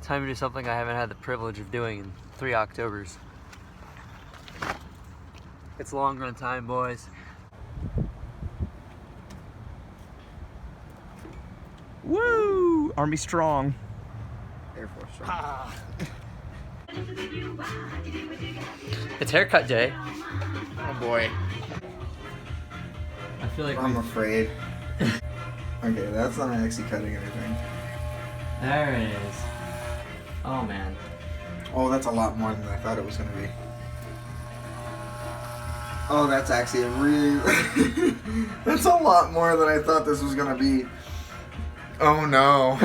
Time to do something I haven't had the privilege of doing in 3 Octobers. It's long run time, boys. Woo! Army strong. Air Force strong. It's haircut day. Oh boy. I feel like I'm afraid. Okay, that's not actually cutting anything. There it is. Oh man. Oh, that's a lot more than I thought it was gonna be. Oh, that's actually a really... That's a lot more than I thought this was gonna be. Oh no.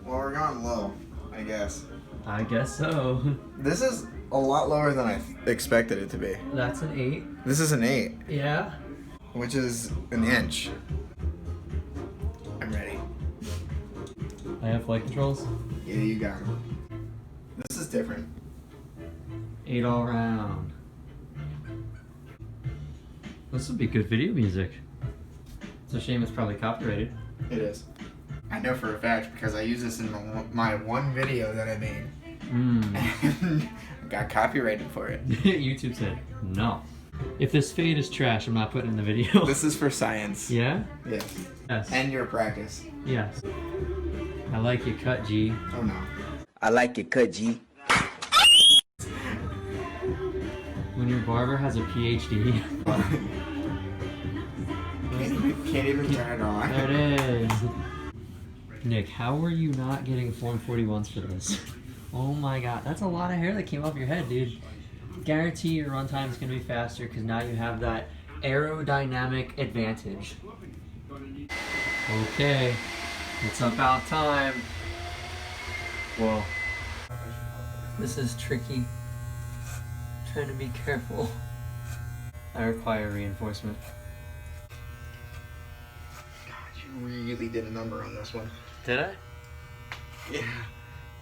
Well, we're going low, I guess. I guess so. This is a lot lower than I expected it to be. That's an 8. This is an 8, Yeah. which is an inch. I'm ready. I have flight controls. Yeah, you got it. This is different. 8 all around. This would be good video music. It's a shame it's probably copyrighted. It is. I know for a fact because I use this in my one video that I made. And got copyrighted for it. YouTube said no. If this fade is trash, I'm not putting it in the video. This is for science. Yeah? Yes. Yes. And your practice. Yes. I like your cut, G. Oh no. I like your cut, G. When your barber has a PhD. Can't even turn it on. There it is. Nick, how were you not getting Form 41s for this? Oh my god, that's a lot of hair that came off your head, dude. Guarantee your runtime is going to be faster because now you have that aerodynamic advantage. Okay, it's about time. Whoa. This is tricky. Trying to be careful. I require reinforcement. God, you really did a number on this one. Did I? Yeah.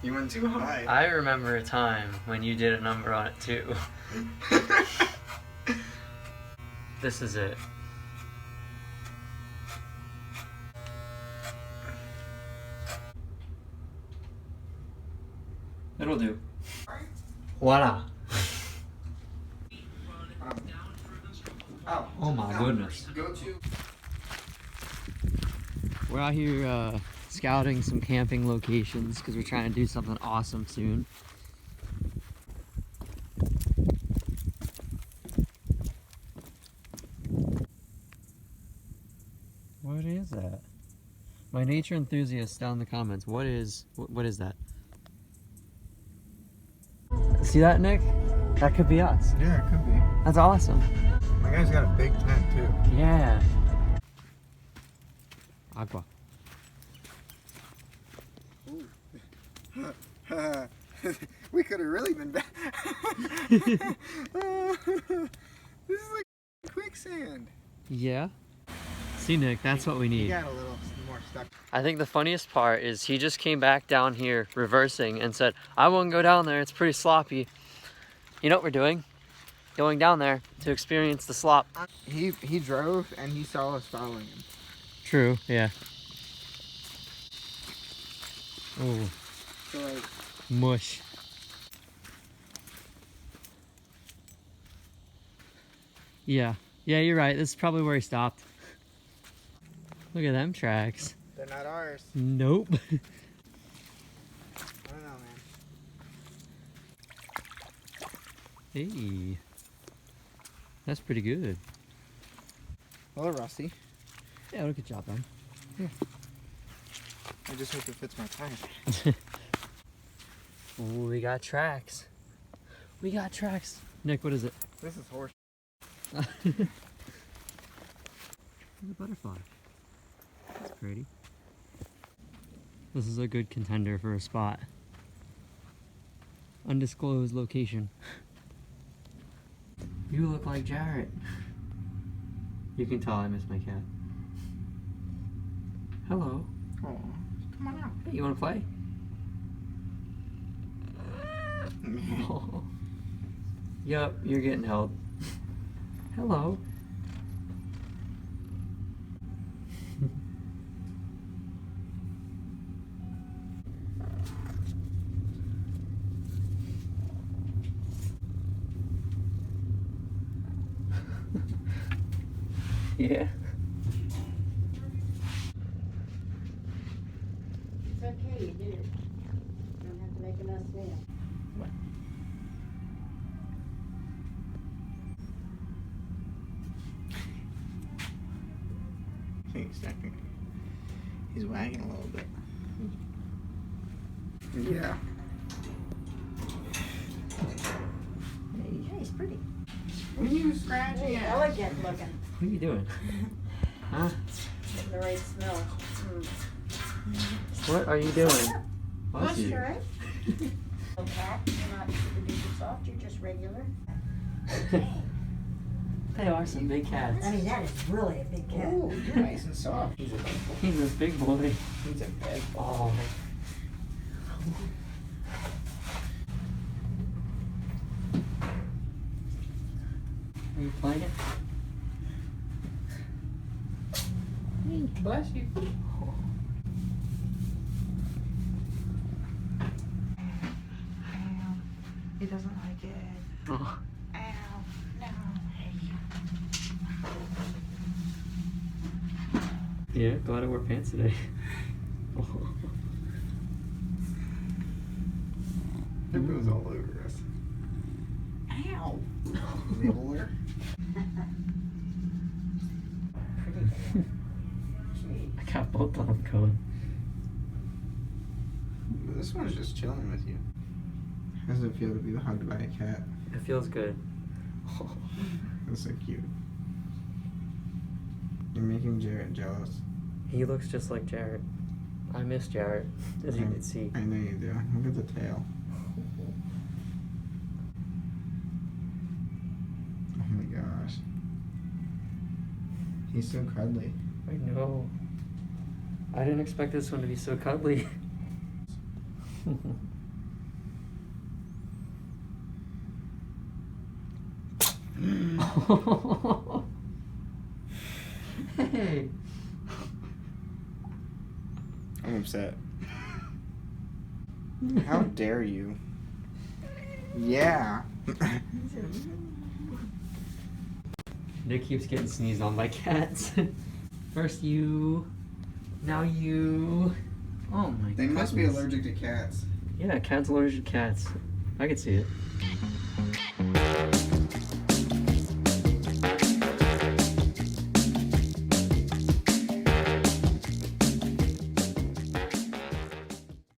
You went too high. I remember a time when you did a number on it too. This is it. It'll do. Voila. Oh my goodness. Go to. We're out here scouting some camping locations because we're trying to do something awesome soon. What is that? My nature enthusiasts down in the comments. What is that? See that, Nick? That could be us. Yeah, it could be. That's awesome. My guy's got a big tent too. Yeah. Agua. We could have really been back. This is like quicksand. Yeah. See, Nick, that's what we You need. got a little more stuck. I think the funniest part is he just came back down here reversing and said, I won't go down there, it's pretty sloppy. You know what we're doing? Going down there to experience the slop. He drove and he saw us following him. True, yeah. Oh, So like, mush. Yeah, you're right. This is probably where he stopped. Look at them tracks. they're not ours. Nope. I don't know, man. Hey. That's pretty good. A little rusty. Yeah, look at job done. I just hope it fits my tire. Ooh, we got tracks. We got tracks. Nick, what is it? This is horse. There's a butterfly. That's pretty. This is a good contender for a spot. Undisclosed location. You look like Jarrett. You can tell I miss my cat. Hello. Oh, come on out. Hey, you want to play? Oh. Yup, you're getting held. Hello. Yeah. It's okay, you did it. You don't have to make a mess now. He's wagging a little bit. Yeah. Hey, he's pretty. What are you scratching Hey, at? elegant looking. What are you doing? Huh? Getting the right smell. What are you doing? Bless you. you. Right? No cat, you're not super duper soft, you're just regular. They are some big cats. I mean, that is really a big cat. Ooh, you're nice and soft. He's a big boy. He's a big Oh. Are you playing? Bless you. He doesn't like it. Oh. Ow. No. Yeah, glad I wore pants today. It goes all over us. Ow. Nibbler. I got both of them going. This one's just chilling with you. How does it feel to be hugged by a cat? It feels good. That's so cute. You're making Jarrett jealous. He looks just like Jarrett. I miss Jarrett, as you can see. I know you do. Look at the tail. Oh my gosh. He's so cuddly. I know. I didn't expect this one to be so cuddly. Hey. I'm upset. How dare you? Yeah. Nick keeps getting sneezed on by cats. First you, now you. Oh my god. They must be allergic to cats. Yeah, cats allergic to cats. I could see it.